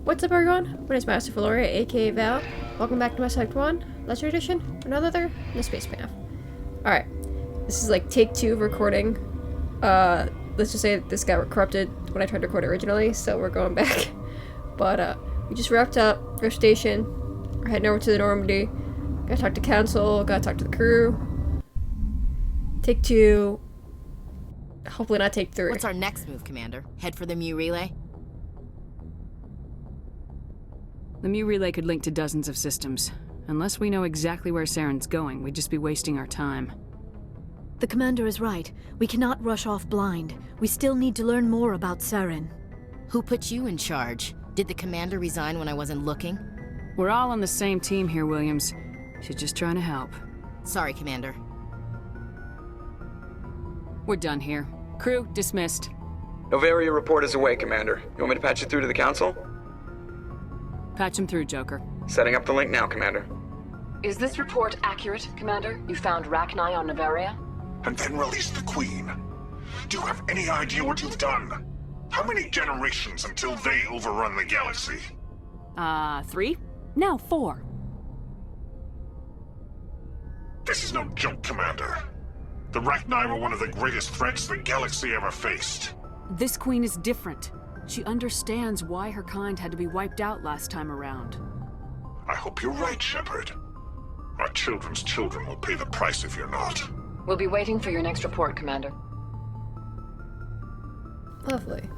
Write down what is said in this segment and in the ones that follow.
What's up everyone? My name is Master Valoria, aka Val. Welcome back to Mass Effect 1, Lesser Edition, another in the Space Path. Alright, this is like take 2 of recording. Let's just say this got corrupted when I tried to record it originally, so we're going back. But we just wrapped up our station. We're heading over to the Normandy. Gotta talk to Council, gotta talk to the crew. Take 2. Hopefully not take 3. What's our next move, Commander? Head for the Mu Relay? The Mu Relay could link to dozens of systems. Unless we know exactly where Saren's going, we'd just be wasting our time. The Commander is right. We cannot rush off blind. We still need to learn more about Saren. Who put you in charge? Did the Commander resign when I wasn't looking? We're all on the same team here, Williams. She's just trying to help. Sorry, Commander. We're done here. Crew, dismissed. Noveria report is away, Commander. You want me to patch you through to the Council? Patch him through, Joker. Setting up the link now, Commander. Is this report accurate, Commander? You found Rachni on Noveria? And then released the Queen. Do you have any idea what you've done? How many generations until they overrun the galaxy? 3? Now 4. This is no joke, Commander. The Rachni were one of the greatest threats the galaxy ever faced. This Queen is different. She understands why her kind had to be wiped out last time around. I hope you're right, Shepard. Our children's children will pay the price if you're not. We'll be waiting for your next report, Commander. Lovely.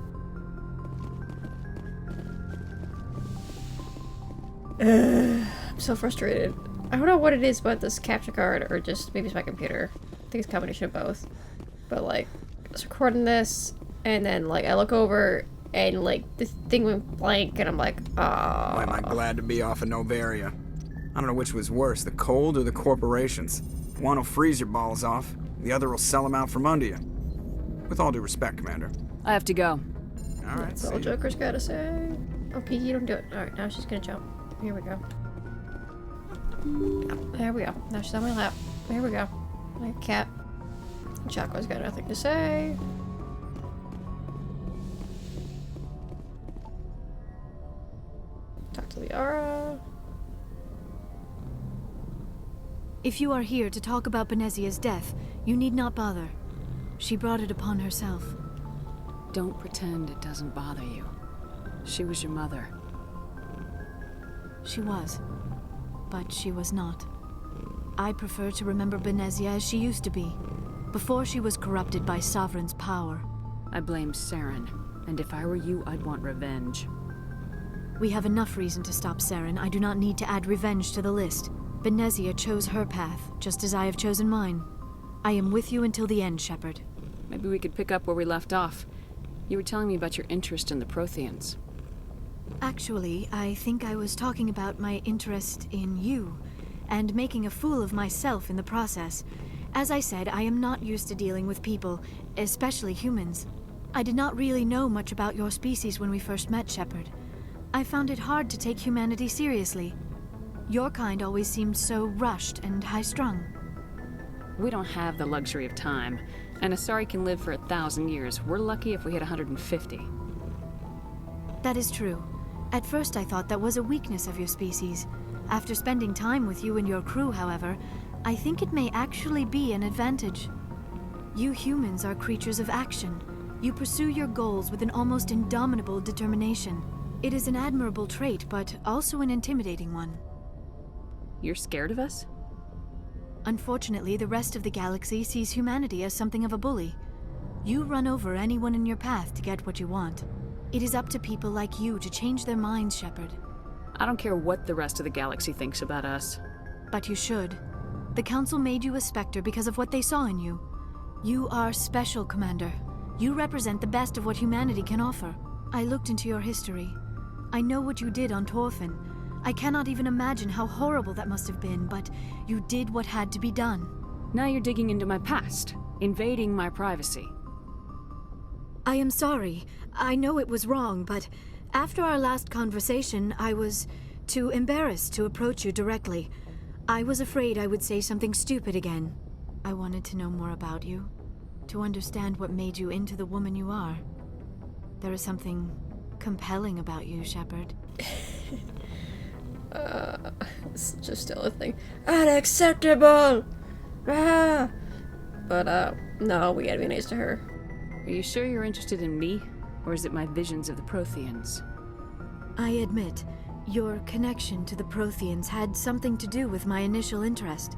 I'm so frustrated. I don't know what it is about this capture card, or just maybe it's my computer. I think it's a combination of both. But like, I was recording this, and then like I look over, and like this thing went blank, and I'm like, ah. Why am I glad to be off of Noveria? I don't know which was worse, the cold or the corporations. One will freeze your balls off, the other will sell them out from under you. With all due respect, Commander. I have to go. Alright, That's all Joker's gotta say. Okay, you don't do it. Alright, now she's gonna jump. Here we go. There we go. Now she's on my lap. There we go. My cat. Chaco's got nothing to say. Talk to Liara. If you are here to talk about Benezia's death, you need not bother. She brought it upon herself. Don't pretend it doesn't bother you. She was your mother. She was. But she was not. I prefer to remember Benezia as she used to be, before she was corrupted by Sovereign's power. I blame Saren, and if I were you, I'd want revenge. We have enough reason to stop Saren. I do not need to add revenge to the list. Benezia chose her path, just as I have chosen mine. I am with you until the end, Shepard. Maybe we could pick up where we left off. You were telling me about your interest in the Protheans. Actually, I think I was talking about my interest in you, and making a fool of myself in the process. As I said, I am not used to dealing with people, especially humans. I did not really know much about your species when we first met, Shepard. I found it hard to take humanity seriously. Your kind always seemed so rushed and high-strung. We don't have the luxury of time, and Asari can live for 1,000 years. We're lucky if we hit 150. That is true. At first I thought that was a weakness of your species. After spending time with you and your crew, however, I think it may actually be an advantage. You humans are creatures of action. You pursue your goals with an almost indomitable determination. It is an admirable trait, but also an intimidating one. You're scared of us? Unfortunately, the rest of the galaxy sees humanity as something of a bully. You run over anyone in your path to get what you want. It is up to people like you to change their minds, Shepard. I don't care what the rest of the galaxy thinks about us. But you should. The Council made you a Spectre because of what they saw in you. You are special, Commander. You represent the best of what humanity can offer. I looked into your history. I know what you did on Torfin. I cannot even imagine how horrible that must have been, but you did what had to be done. Now you're digging into my past, invading my privacy. I am sorry. I know it was wrong, but after our last conversation, I was too embarrassed to approach you directly. I was afraid I would say something stupid again. I wanted to know more about you, to understand what made you into the woman you are. There is something compelling about you, Shepard. It's just still a thing. Unacceptable! Ah! But, no, we gotta be nice to her. Are you sure you're interested in me? Or is it my visions of the Protheans? I admit, your connection to the Protheans had something to do with my initial interest,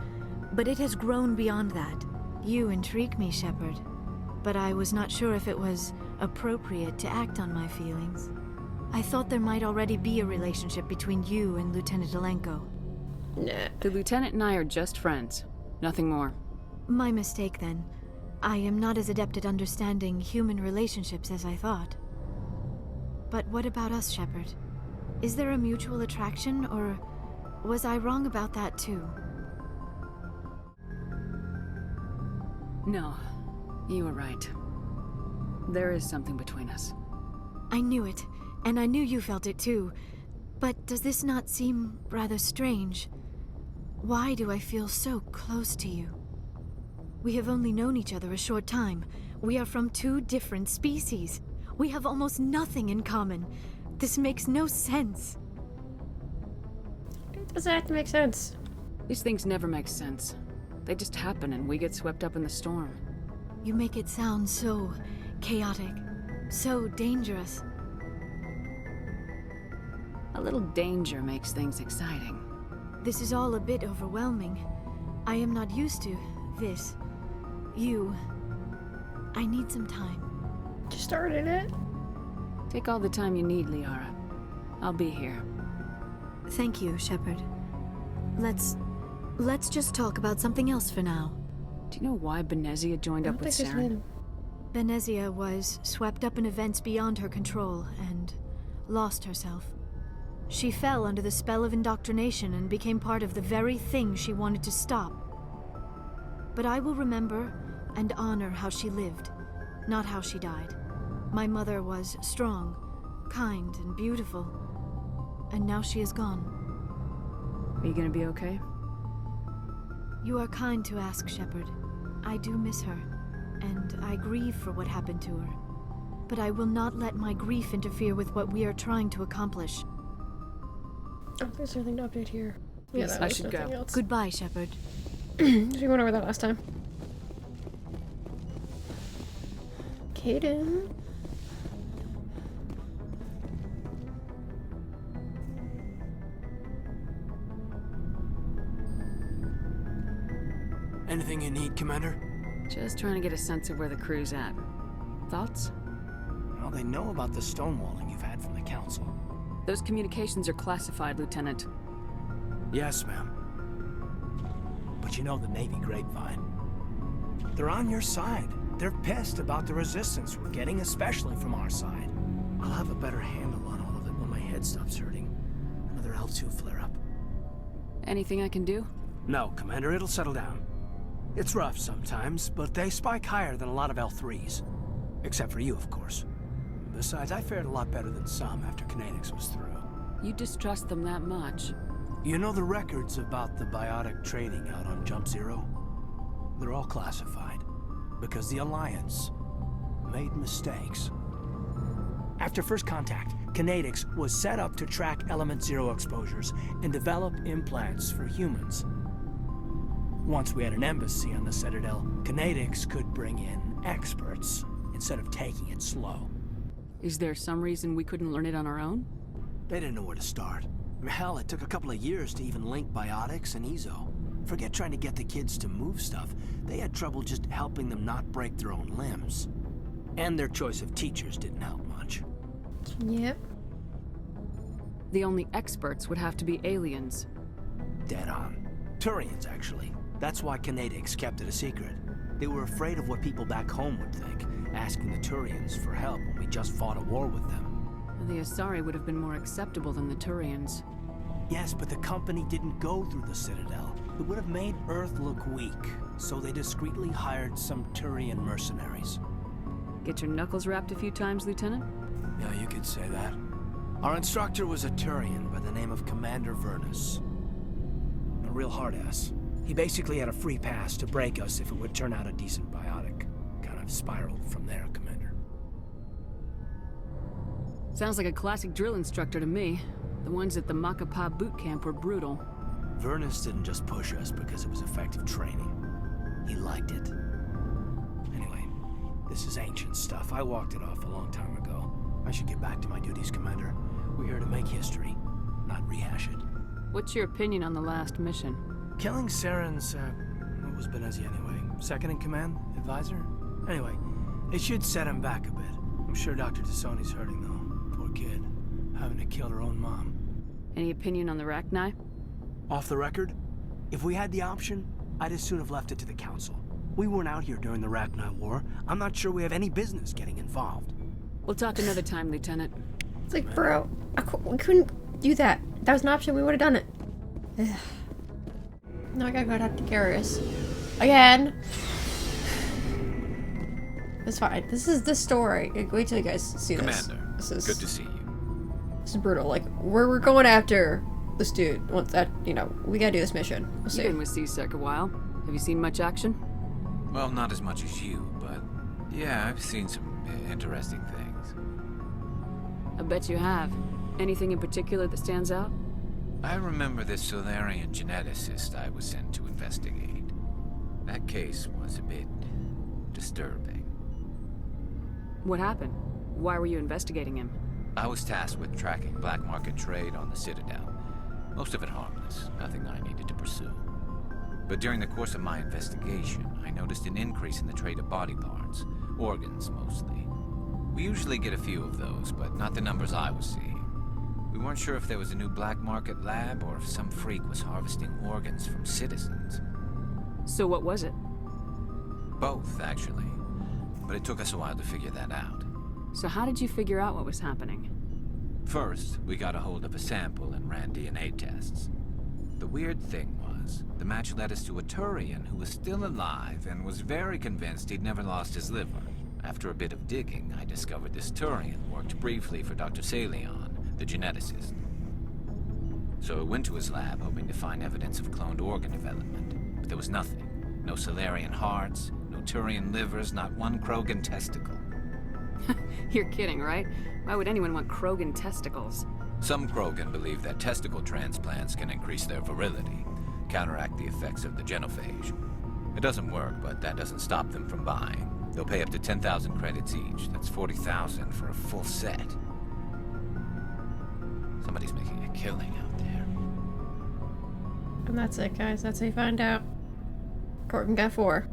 but it has grown beyond that. You intrigue me, Shepard, but I was not sure if it was appropriate to act on my feelings. I thought there might already be a relationship between you and Lieutenant Alenko. Nah. The Lieutenant and I are just friends. Nothing more. My mistake, then. I am not as adept at understanding human relationships as I thought. But what about us, Shepard? Is there a mutual attraction, or was I wrong about that too? No, you were right. There is something between us. I knew it, and I knew you felt it too. But does this not seem rather strange? Why do I feel so close to you? We have only known each other a short time. We are from two different species. We have almost nothing in common. This makes no sense. It doesn't have to make sense. These things never make sense. They just happen and we get swept up in the storm. You make it sound so chaotic, so dangerous. A little danger makes things exciting. This is all a bit overwhelming. I am not used to this. You. I need some time. Just started it. Take all the time you need, Liara. I'll be here. Thank you, Shepard. Let's just talk about something else for now. Do you know why Benezia joined up with Saren? Benezia was swept up in events beyond her control and lost herself. She fell under the spell of indoctrination and became part of the very thing she wanted to stop. But I will remember and honor how she lived, not how she died. My mother was strong, kind, and beautiful, and now she is gone. Are you gonna be okay? You are kind to ask, Shepard. I do miss her, and I grieve for what happened to her. But I will not let my grief interfere with what we are trying to accomplish. Oh, there's nothing to update here. Yeah, Yes, that I was should nothing go. else. Goodbye, Shepard. We went over that last time. Kaidan. Anything you need, Commander? Just trying to get a sense of where the crew's at. Thoughts? Well, they know about the stonewalling you've had from the Council. Those communications are classified, Lieutenant. Yes, ma'am. But you know the Navy grapevine. They're on your side. They're pissed about the resistance we're getting, especially from our side. I'll have a better handle on all of it when my head stops hurting. Another L2 flare-up. Anything I can do? No, Commander, it'll settle down. It's rough sometimes, but they spike higher than a lot of L3s. Except for you, of course. Besides, I fared a lot better than some after Kinetics was through. You distrust them that much? You know the records about the biotic trading out on Jump Zero? They're all classified, because the Alliance made mistakes. After first contact, Kinetics was set up to track Element Zero exposures and develop implants for humans. Once we had an embassy on the Citadel, Kinetics could bring in experts instead of taking it slow. Is there some reason we couldn't learn it on our own? They didn't know where to start. Hell, it took a couple of years to even link biotics and Ezo. Forget trying to get the kids to move stuff. They had trouble just helping them not break their own limbs. And their choice of teachers didn't help much. Yep. The only experts would have to be aliens. Dead on. Turians, actually. That's why Kinetics kept it a secret. They were afraid of what people back home would think, asking the Turians for help when we just fought a war with them. The Asari would have been more acceptable than the Turians. Yes, but the company didn't go through the Citadel. It would have made Earth look weak, so they discreetly hired some Turian mercenaries. Get your knuckles rapped a few times, Lieutenant? Yeah, you could say that. Our instructor was a Turian by the name of Commander Vernus. A real hard-ass. He basically had a free pass to break us if it would turn out a decent biotic. Kind of spiraled from there, Commander. Sounds like a classic drill instructor to me. The ones at the Macapa boot camp were brutal. Vernus didn't just push us because it was effective training. He liked it. Anyway, this is ancient stuff. I walked it off a long time ago. I should get back to my duties, Commander. We're here to make history, not rehash it. What's your opinion on the last mission? Killing Saren's, what was Benezi anyway? Second in command? Advisor? Anyway, it should set him back a bit. I'm sure Dr. Tassoni's hurting, though. Poor kid. Having to kill her own mom. Any opinion on the Rachni? Off the record, if we had the option, I'd as soon have left it to the Council. We weren't out here during the Rachni War. I'm not sure we have any business getting involved. We'll talk another time, Lieutenant. It's like, bro, we couldn't do that. That was an option, we would have done it. Ugh. Now I gotta go talk to Garrus. Again. It's fine. This is the story. Wait till you guys see this. Commander, This is good to see you. This is brutal. Like, we're going after this dude. Once that, you know, we gotta do this mission. We'll You've see. been with C-Sec a while. Have you seen much action? Well, not as much as you, but yeah, I've seen some interesting things. I bet you have. Anything in particular that stands out? I remember this Solarian geneticist I was sent to investigate. That case was a bit disturbing. What happened? Why were you investigating him? I was tasked with tracking black market trade on the Citadel. Most of it harmless, nothing I needed to pursue. But during the course of my investigation, I noticed an increase in the trade of body parts, organs mostly. We usually get a few of those, but not the numbers I was seeing. We weren't sure if there was a new black market lab or if some freak was harvesting organs from citizens. So what was it? Both, actually. But it took us a while to figure that out. So how did you figure out what was happening? First, we got a hold of a sample and ran DNA tests. The weird thing was, the match led us to a Turian who was still alive and was very convinced he'd never lost his liver. After a bit of digging, I discovered this Turian worked briefly for Dr. Salion, the geneticist. So I went to his lab hoping to find evidence of cloned organ development, but there was nothing. No Solarian hearts, no Turian livers, not one Krogan testicle. You're kidding, right? Why would anyone want Krogan testicles? Some Krogan believe that testicle transplants can increase their virility, counteract the effects of the genophage. It doesn't work, but that doesn't stop them from buying. They'll pay up to 10,000 credits each. That's 40,000 for a full set. Somebody's making a killing out there. And that's it, guys. That's how you find out. Corton got 4.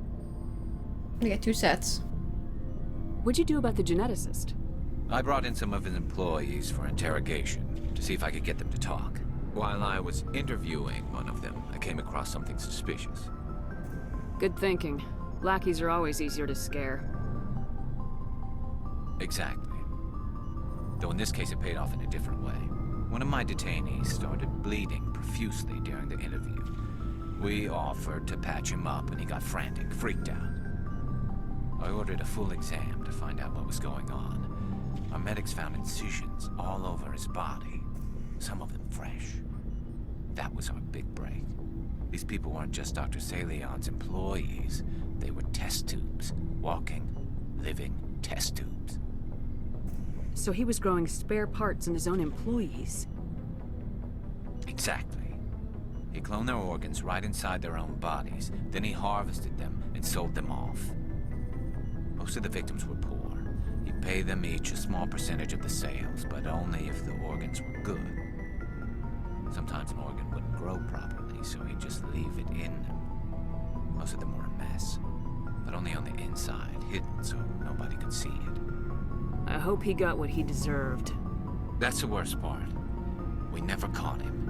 You get 2 sets. What'd you do about the geneticist? I brought in some of his employees for interrogation to see if I could get them to talk. While I was interviewing one of them, I came across something suspicious. Good thinking. Lackeys are always easier to scare. Exactly. Though in this case it paid off in a different way. One of my detainees started bleeding profusely during the interview. We offered to patch him up and he got frantic, freaked out. I ordered a full exam to find out what was going on. Our medics found incisions all over his body, some of them fresh. That was our big break. These people weren't just Dr. Salion's employees. They were test tubes. Walking, living test tubes. So he was growing spare parts in his own employees. Exactly. He cloned their organs right inside their own bodies. Then he harvested them and sold them off. Most of the victims were poor. He'd pay them each a small percentage of the sales, but only if the organs were good. Sometimes an organ wouldn't grow properly, so he'd just leave it in them. Most of them were a mess, but only on the inside, hidden so nobody could see it. I hope he got what he deserved. That's the worst part. We never caught him.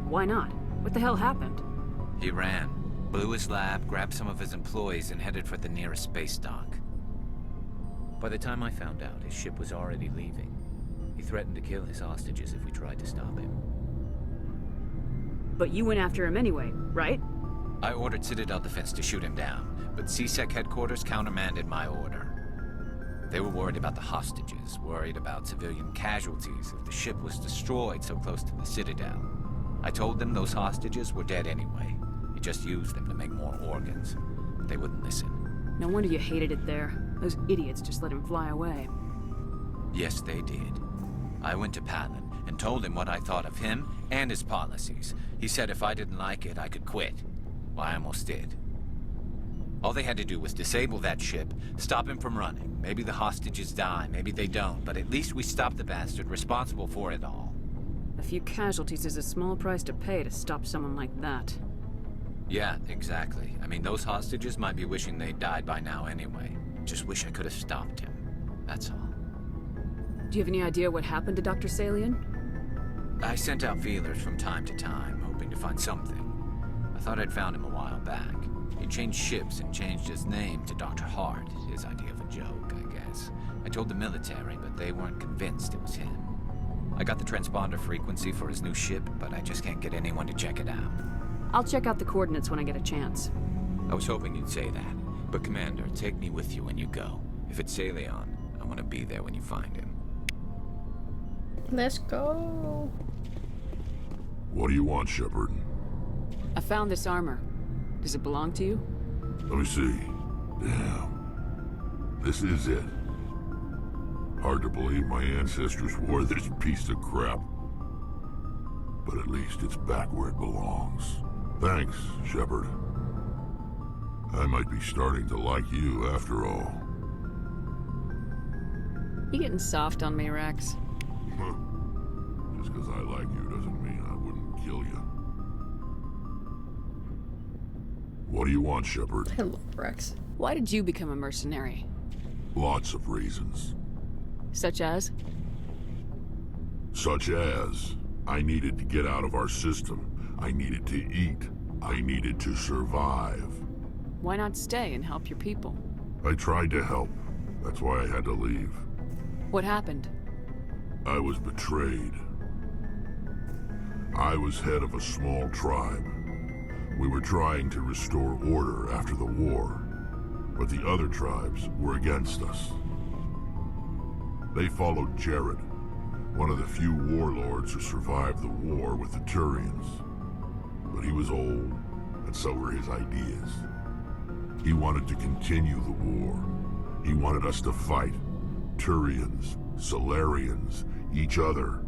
Why not? What the hell happened? He ran, blew his lab, grabbed some of his employees, and headed for the nearest space dock. By the time I found out, his ship was already leaving. He threatened to kill his hostages if we tried to stop him. But you went after him anyway, right? I ordered Citadel Defense to shoot him down, but C-Sec headquarters countermanded my order. They were worried about the hostages, worried about civilian casualties if the ship was destroyed so close to the Citadel. I told them those hostages were dead anyway. He just used them to make more organs. But they wouldn't listen. No wonder you hated it there. Those idiots just let him fly away. Yes, they did. I went to Palin, and told him what I thought of him and his policies. He said if I didn't like it, I could quit. Well, I almost did. All they had to do was disable that ship, stop him from running. Maybe the hostages die, maybe they don't, but at least we stopped the bastard responsible for it all. A few casualties is a small price to pay to stop someone like that. Yeah, exactly. I mean, those hostages might be wishing they'd died by now anyway. Just wish I could have stopped him. That's all. Do you have any idea what happened to Dr. Salian? I sent out feelers from time to time, hoping to find something. I thought I'd found him a while back. He changed ships and changed his name to Dr. Hart, his idea of a joke, I guess. I told the military, but they weren't convinced it was him. I got the transponder frequency for his new ship, but I just can't get anyone to check it out. I'll check out the coordinates when I get a chance. I was hoping you'd say that. But Commander, take me with you when you go. If it's Salion, I want to be there when you find him. Let's go. What do you want, Shepard? I found this armor. Does it belong to you? Let me see. Damn. This is it. Hard to believe my ancestors wore this piece of crap. But at least it's back where it belongs. Thanks, Shepard. I might be starting to like you after all. You getting soft on me, Rex? Just because I like you doesn't mean I wouldn't kill you. What do you want, Shepard? I love Rex. Why did you become a mercenary? Lots of reasons. Such as? Such as, I needed to get out of our system. I needed to eat. I needed to survive. Why not stay and help your people? I tried to help. That's why I had to leave. What happened? I was betrayed. I was head of a small tribe. We were trying to restore order after the war, but the other tribes were against us. They followed Jared, one of the few warlords who survived the war with the Turians. But he was old, and so were his ideas. He wanted to continue the war. He wanted us to fight. Turians, Solarians, each other.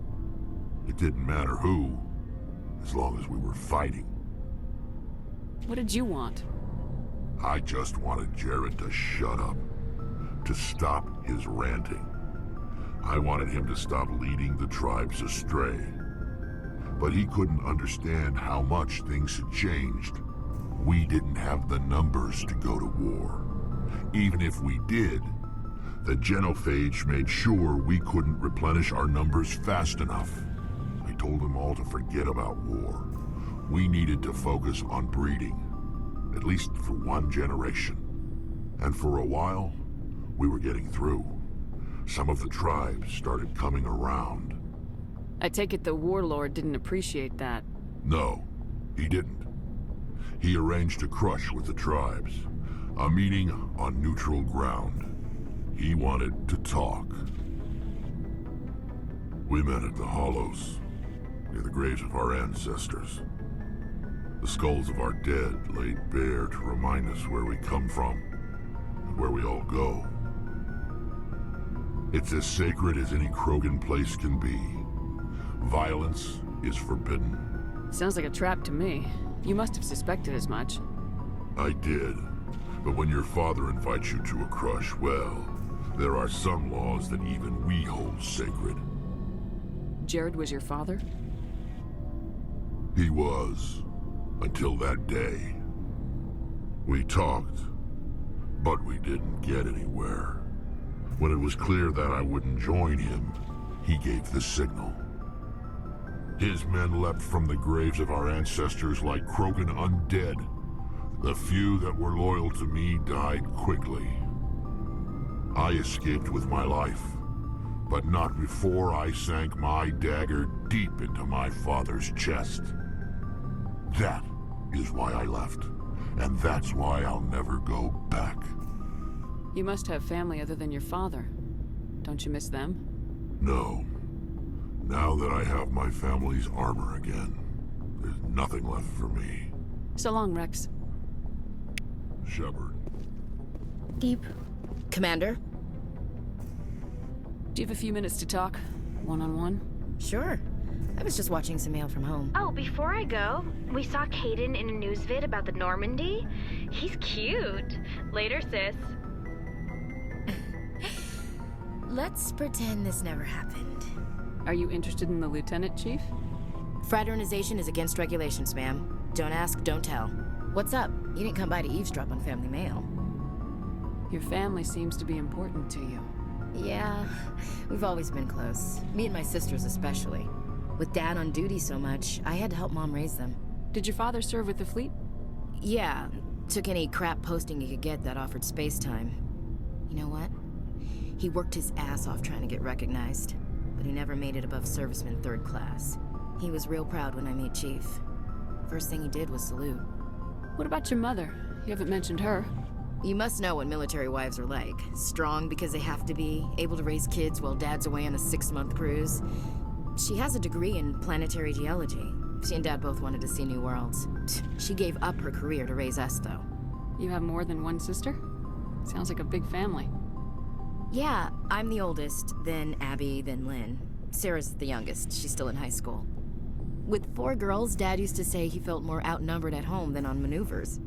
It didn't matter who, as long as we were fighting. What did you want? I just wanted Jared to shut up, to stop his ranting. I wanted him to stop leading the tribes astray. But he couldn't understand how much things had changed. We didn't have the numbers to go to war. Even if we did, the genophage made sure we couldn't replenish our numbers fast enough. I told them all to forget about war. We needed to focus on breeding, at least for one generation. And for a while, we were getting through. Some of the tribes started coming around. I take it the warlord didn't appreciate that. No, he didn't. He arranged a crush with the tribes, a meeting on neutral ground. He wanted to talk. We met at the Hollows, near the graves of our ancestors. The skulls of our dead laid bare to remind us where we come from and where we all go. It's as sacred as any Krogan place can be. Violence is forbidden. Sounds like a trap to me. You must have suspected as much. I did. But when your father invites you to a crush, well, there are some laws that even we hold sacred. Jared was your father? He was. Until that day. We talked, but we didn't get anywhere. When it was clear that I wouldn't join him, he gave the signal. His men leapt from the graves of our ancestors like Krogan undead. The few that were loyal to me died quickly. I escaped with my life, but not before I sank my dagger deep into my father's chest. That is why I left, and that's why I'll never go back. You must have family other than your father. Don't you miss them? No. Now that I have my family's armor again, there's nothing left for me. So long, Rex. Shepard. Deep. Commander? Do you have a few minutes to talk? One-on-one? Sure. I was just watching some mail from home. Oh, before I go, we saw Caden in a news vid about the Normandy. He's cute. Later, sis. Let's pretend this never happened. Are you interested in the lieutenant, Chief? Fraternization is against regulations, ma'am. Don't ask, don't tell. What's up? You didn't come by to eavesdrop on family mail. Your family seems to be important to you. Yeah, we've always been close. Me and my sisters especially. With Dad on duty so much, I had to help Mom raise them. Did your father serve with the fleet? Yeah, took any crap posting he could get that offered space time. You know what? He worked his ass off trying to get recognized, but he never made it above serviceman 3rd class. He was real proud when I made Chief. First thing he did was salute. What about your mother? You haven't mentioned her. You must know what military wives are like. Strong because they have to be, able to raise kids while Dad's away on a 6-month cruise. She has a degree in planetary geology. She and Dad both wanted to see new worlds. She gave up her career to raise us, though. You have more than one sister? Sounds like a big family. Yeah, I'm the oldest, then Abby, then Lynn. Sarah's the youngest. She's still in high school. With 4 girls, Dad used to say he felt more outnumbered at home than on maneuvers.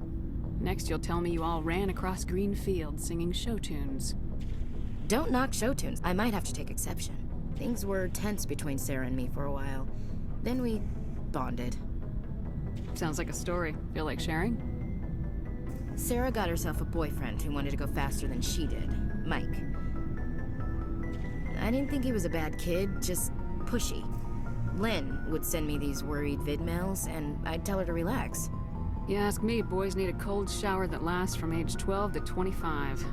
Next you'll tell me you all ran across green fields singing show tunes. Don't knock show tunes. I might have to take exception. Things were tense between Sarah and me for a while. Then we bonded. Sounds like a story. Feel like sharing? Sarah got herself a boyfriend who wanted to go faster than she did, Mike. I didn't think he was a bad kid, just pushy. Lynn would send me these worried vid mails, and I'd tell her to relax. You ask me, boys need a cold shower that lasts from age 12 to 25.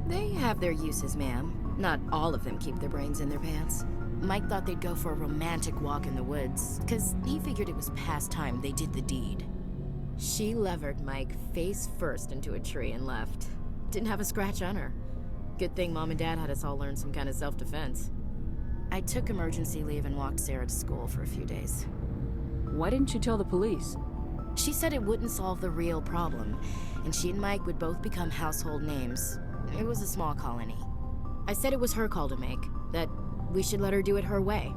They have their uses, ma'am. Not all of them keep their brains in their pants. Mike thought they'd go for a romantic walk in the woods, because he figured it was past time they did the deed. She levered Mike face first into a tree and left. Didn't have a scratch on her. Good thing Mom and Dad had us all learn some kind of self-defense. I took emergency leave and walked Sarah to school for a few days. Why didn't you tell the police? She said it wouldn't solve the real problem, and she and Mike would both become household names. It was a small colony. I said it was her call to make, that we should let her do it her way.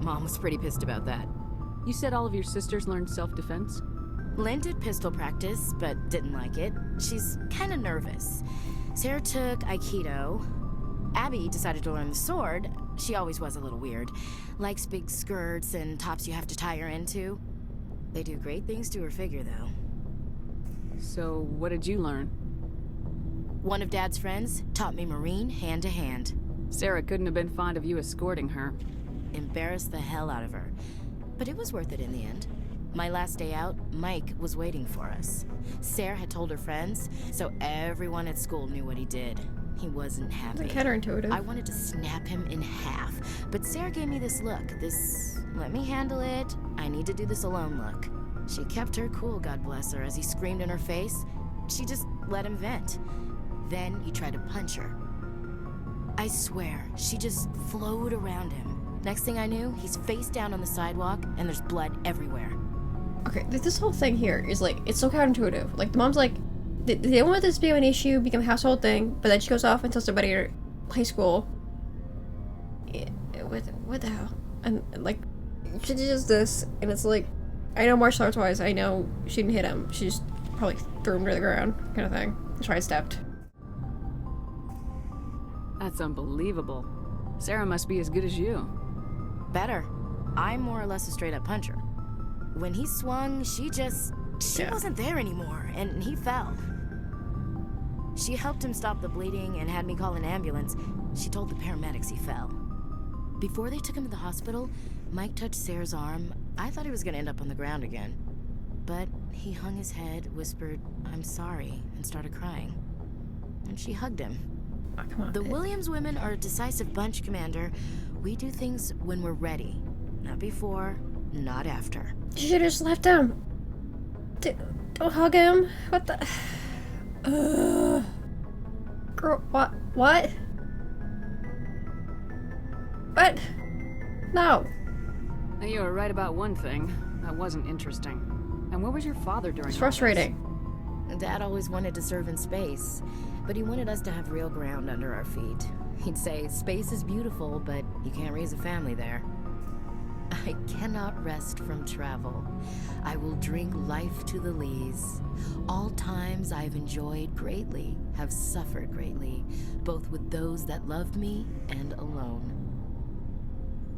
Mom was pretty pissed about that. You said all of your sisters learned self-defense? Lynn did pistol practice, but didn't like it. She's kind of nervous. Sarah took Aikido. Abby decided to learn the sword. She always was a little weird. Likes big skirts and tops you have to tie her into. They do great things to her figure, though. So, what did you learn? One of Dad's friends taught me Marine hand to hand. Sarah couldn't have been fond of you escorting her. Embarrassed the hell out of her. But it was worth it in the end. My last day out, Mike was waiting for us. Sarah had told her friends, so everyone at school knew what he did. He wasn't happy. It's counterintuitive. I wanted to snap him in half, but Sarah gave me this look, this let me handle it, I need to do this alone look. She kept her cool, God bless her, as he screamed in her face. She just let him vent. Then he tried to punch her. I swear, she just flowed around him. Next thing I knew, he's face down on the sidewalk, and there's blood everywhere. Okay, this whole thing here is like, it's so counterintuitive. Like, the mom's like, they don't want this to be an issue, become a household thing, but then she goes off and tells somebody at high school. What the hell? And, like, she does this, and it's like, I know martial arts wise, I know she didn't hit him. She just probably threw him to the ground, kind of thing. Sidestepped. That's unbelievable. Sarah must be as good as you. Better. I'm more or less a straight-up puncher. When he swung, she wasn't there anymore, and he fell. She helped him stop the bleeding and had me call an ambulance. She told the paramedics he fell. Before they took him to the hospital, Mike touched Sarah's arm. I thought he was gonna end up on the ground again. But he hung his head, whispered, "I'm sorry," and started crying. And she hugged him. Oh, come on, the Williams women are a decisive bunch, Commander. We do things when we're ready. Not before, not after. She should have just left him. Don't hug him. What the... Girl, what? What? What? No. You were right about one thing. That wasn't interesting. And where was your father during It's frustrating. Dad always wanted to serve in space, but he wanted us to have real ground under our feet. He'd say, space is beautiful, but you can't raise a family there. I cannot rest from travel. I will drink life to the lees. All times I've enjoyed greatly, have suffered greatly, both with those that loved me and alone.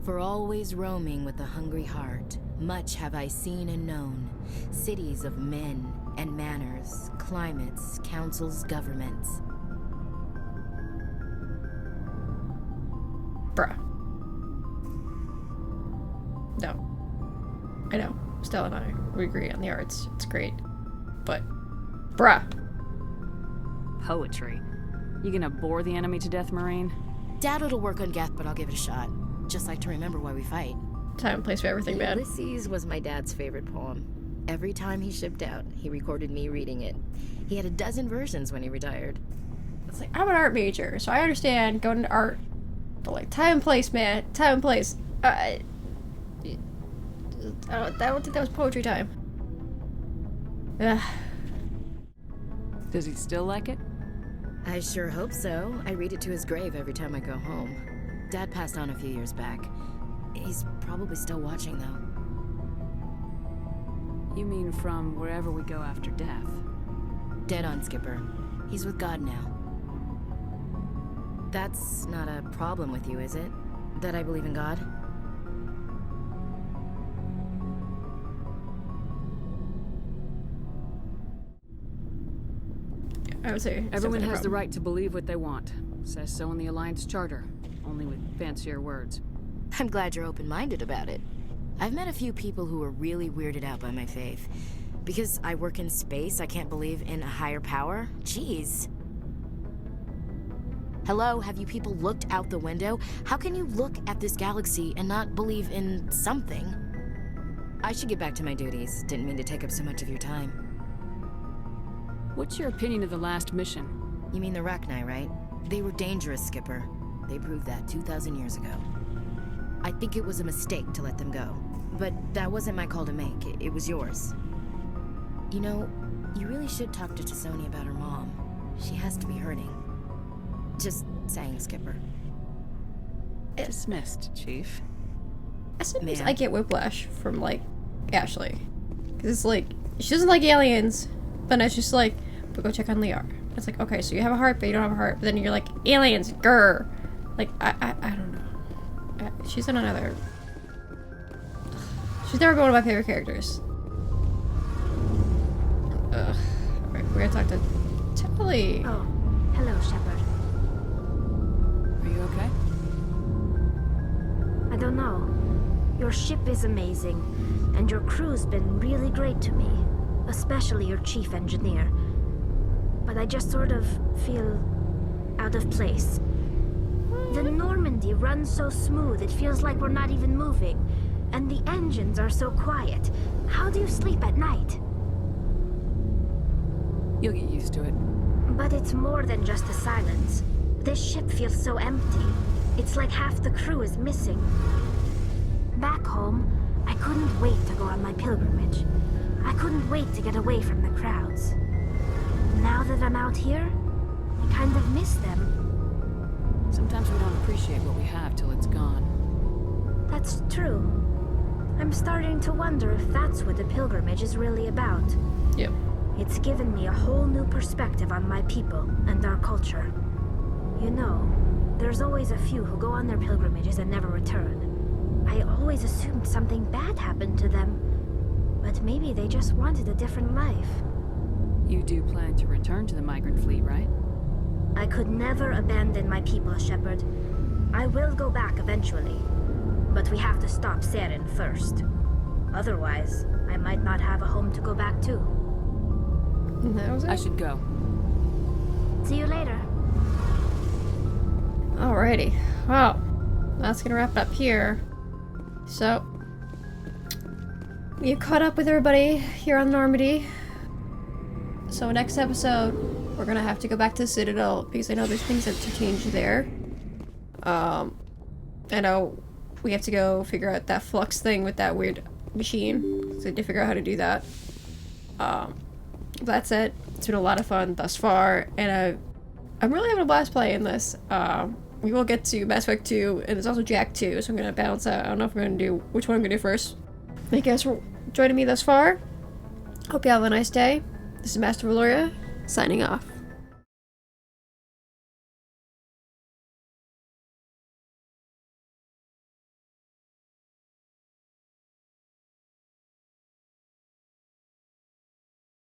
For always roaming with a hungry heart, much have I seen and known, cities of men and manners, climates, councils, governments. Bruh. No. I know. Stella and I, we agree on the arts. It's great. But, bruh. Poetry. You gonna bore the enemy to death, Marine? Doubt it'll work on Geth, but I'll give it a shot. Just like to remember why we fight. Time and place for everything, man. Ulysses was my dad's favorite poem. Every time he shipped out, he recorded me reading it. He had a dozen versions when he retired. It's like, I'm an art major, so I understand going into art. But like, time and place, man. Time and place. I don't think that was poetry time. Ugh. Does he still like it? I sure hope so. I read it to his grave every time I go home. Dad passed on a few years back. He's probably still watching, though. You mean from wherever we go after death? Dead on, Skipper. He's with God now. That's not a problem with you, is it? That I believe in God? I would say everyone has the right to believe what they want. Says so in the Alliance Charter, only with fancier words. I'm glad you're open-minded about it. I've met a few people who are really weirded out by my faith. Because I work in space, I can't believe in a higher power? Jeez. Hello, have you people looked out the window? How can you look at this galaxy and not believe in something? I should get back to my duties. Didn't mean to take up so much of your time. What's your opinion of the last mission? You mean the Rachni, right? They were dangerous, Skipper. They proved that 2,000 years ago. I think it was a mistake to let them go. But that wasn't my call to make. It was yours. You know, you really should talk to T'Soni about her mom. She has to be hurting. Just saying, Skipper. Dismissed, Chief. Sometimes I get whiplash from, like, Ashley. Because it's like, she doesn't like aliens, but it's just like, but go check on Liara. It's like, okay, so you have a heart, but you don't have a heart. But then you're like, aliens, grr. Like, I don't know. She's in another... She's never been one of my favorite characters. Ugh. Alright, we're gonna talk to Tali. Oh, hello, Shepard. Are you okay? I don't know. Your ship is amazing, and your crew's been really great to me, especially your chief engineer. But I just sort of feel out of place. The Normandy runs so smooth, it feels like we're not even moving. And the engines are so quiet. How do you sleep at night? You'll get used to it. But it's more than just the silence. This ship feels so empty. It's like half the crew is missing. Back home, I couldn't wait to go on my pilgrimage. I couldn't wait to get away from the crowds. Now that I'm out here, I kind of miss them. Sometimes we don't appreciate what we have till it's gone. That's true. I'm starting to wonder if that's what the pilgrimage is really about. Yep. It's given me a whole new perspective on my people and our culture. You know, there's always a few who go on their pilgrimages and never return. I always assumed something bad happened to them, but maybe they just wanted a different life. You do plan to return to the migrant fleet, right? I could never abandon my people, Shepard. I will go back eventually, but we have to stop Saren first. Otherwise, I might not have a home to go back to. That was it. I should go. See you later. Alrighty. Well, that's gonna wrap it up here. So, we caught up with everybody here on Normandy. So next episode, we're gonna have to go back to the Citadel because I know there's things that to change there. I know we have to go figure out that flux thing with that weird machine. So to figure out how to do that. That's it. It's been a lot of fun thus far, and I'm really having a blast playing this. we will get to Mass Effect 2, and there's also Jak 2, so I'm gonna balance out. I don't know if we're gonna do which one I'm gonna do first. Thank you guys for joining me thus far. Hope you have a nice day. This is Master Valoria, signing off.